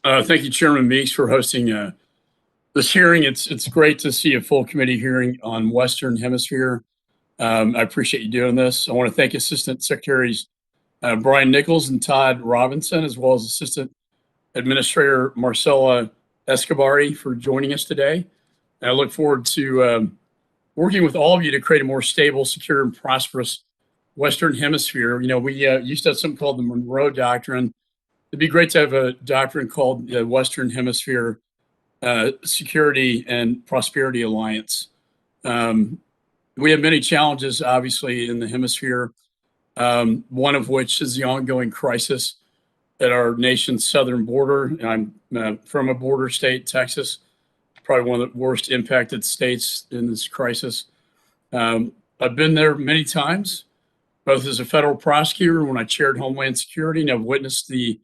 Thank you, Chairman Meeks, for hosting this hearing. It's great to see a full committee hearing on Western Hemisphere. I appreciate you doing this. I want to thank Assistant Secretaries Brian Nichols and Todd Robinson, as well as Assistant Administrator Marcella Escobari for joining us today. And I look forward to working with all of you to create a more stable, secure, and prosperous Western Hemisphere. You know, we used to have something called the Monroe Doctrine. It'd be great to have a doctrine called the Western Hemisphere Security and Prosperity Alliance. We have many challenges, obviously, in the hemisphere, one of which is the ongoing crisis at our nation's southern border. I'm from a border state, Texas, probably one of the worst impacted states in this crisis. I've been there many times, both as a federal prosecutor when I chaired Homeland Security, and I've witnessed the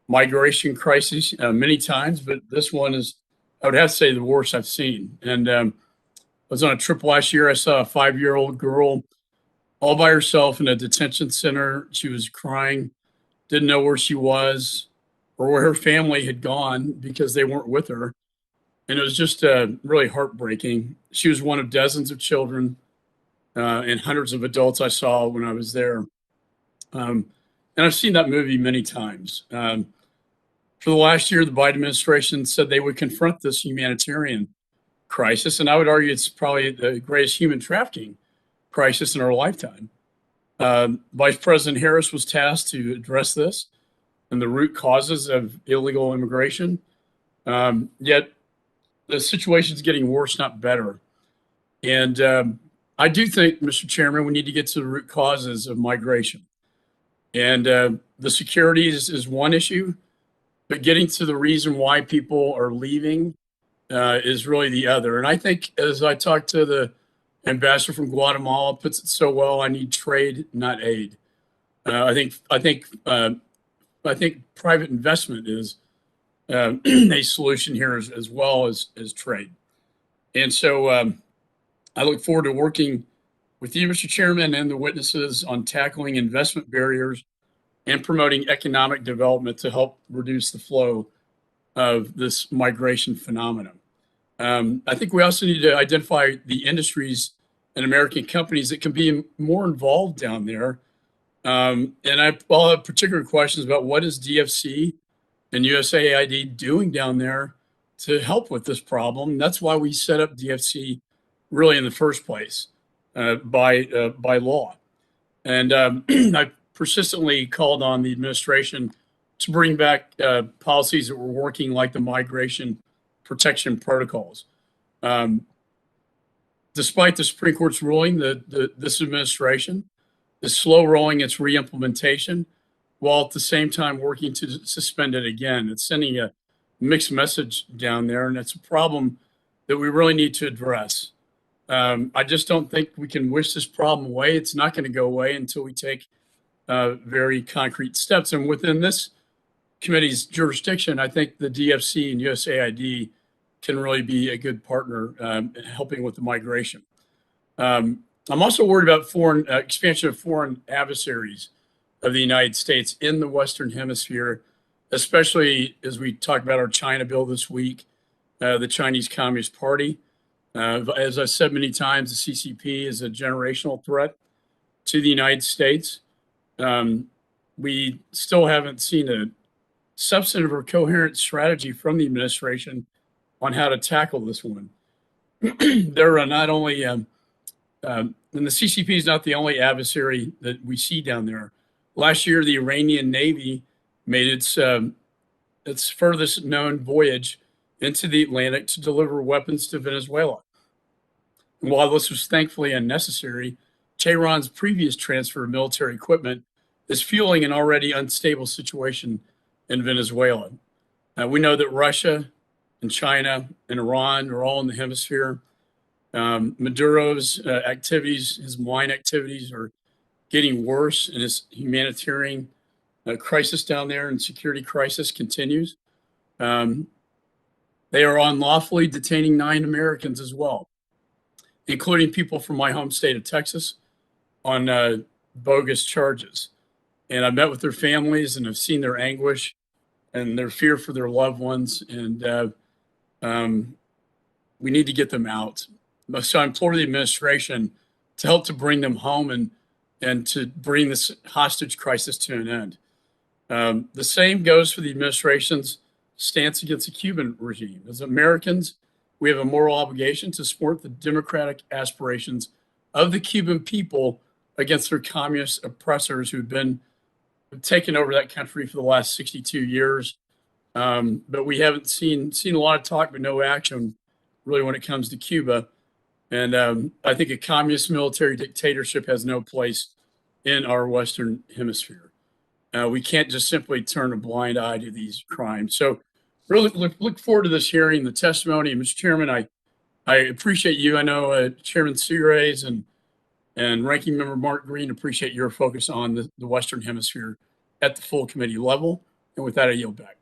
migration crisis many times, but this one is, I would have to say, the worst I've seen. And I was on a trip last year. I saw a 5-year-old girl all by herself in a detention center. She was crying, didn't know where she was or where her family had gone because they weren't with her. And it was just really heartbreaking. She was one of dozens of children and hundreds of adults I saw when I was there. And I've seen that movie many times. For the last year, the Biden administration said they would confront this humanitarian crisis, and I would argue it's probably the greatest human trafficking crisis in our lifetime. Vice President Harris was tasked to address this and the root causes of illegal immigration. Yet the situation is getting worse, not better. And I do think, Mr. Chairman, we need to get to the root causes of migration. And the security is one issue, but getting to the reason why people are leaving is really the other. And I think, as I talked to the ambassador from Guatemala, puts it so well, I need trade, not aid. I think private investment is a solution here as well as trade. And so I look forward to working with you, Mr. Chairman, and the witnesses on tackling investment barriers and promoting economic development to help reduce the flow of this migration phenomenon. I think we also need to identify the industries and American companies that can be more involved down there. I'll have particular questions about what is DFC and USAID doing down there to help with this problem. That's why we set up DFC really in the first place by law. And I persistently called on the administration to bring back policies that were working, like the migration protection protocols. Despite the Supreme Court's ruling, this administration is slow rolling its re-implementation while at the same time working to suspend it again. It's sending a mixed message down there, and it's a problem that we really need to address. I just don't think we can wish this problem away. It's not going to go away until we take very concrete steps. And within this committee's jurisdiction, I think the DFC and USAID can really be a good partner in helping with the migration. I'm also worried about foreign expansion of foreign adversaries of the United States in the Western Hemisphere, especially as we talk about our China bill this week, the Chinese Communist Party. As I've said many times, the CCP is a generational threat to the United States. We still haven't seen a substantive or coherent strategy from the administration on how to tackle this one. There are not only, and the CCP is not the only adversary that we see down there. Last year, the Iranian Navy made its furthest known voyage into the Atlantic to deliver weapons to Venezuela. And while this was thankfully unnecessary, Tehran's previous transfer of military equipment is fueling an already unstable situation in Venezuela. We know that Russia and China and Iran are all in the hemisphere. Maduro's activities, his mine activities, are getting worse, and his humanitarian crisis down there and security crisis continues. They are unlawfully detaining 9 Americans as well, including people from my home state of Texas, on bogus charges. And I've met with their families and have seen their anguish. and their fear for their loved ones. And um, we need to get them out. So I implore the administration to help to bring them home and to bring this hostage crisis to an end. The same goes for the administration's stance against the Cuban regime. As Americans, we have a moral obligation to support the democratic aspirations of the Cuban people against their communist oppressors who've been taken over that country for the last 62 years. But we haven't seen a lot of talk, but no action, really, when it comes to Cuba. And I think a communist military dictatorship has no place in our Western Hemisphere. We can't just simply turn a blind eye to these crimes. So, really look forward to this hearing, the testimony. Mr. Chairman, I appreciate you. I know Chairman Segraves and Ranking Member Mark Green appreciate your focus on the Western Hemisphere at the full committee level. And with that, I yield back.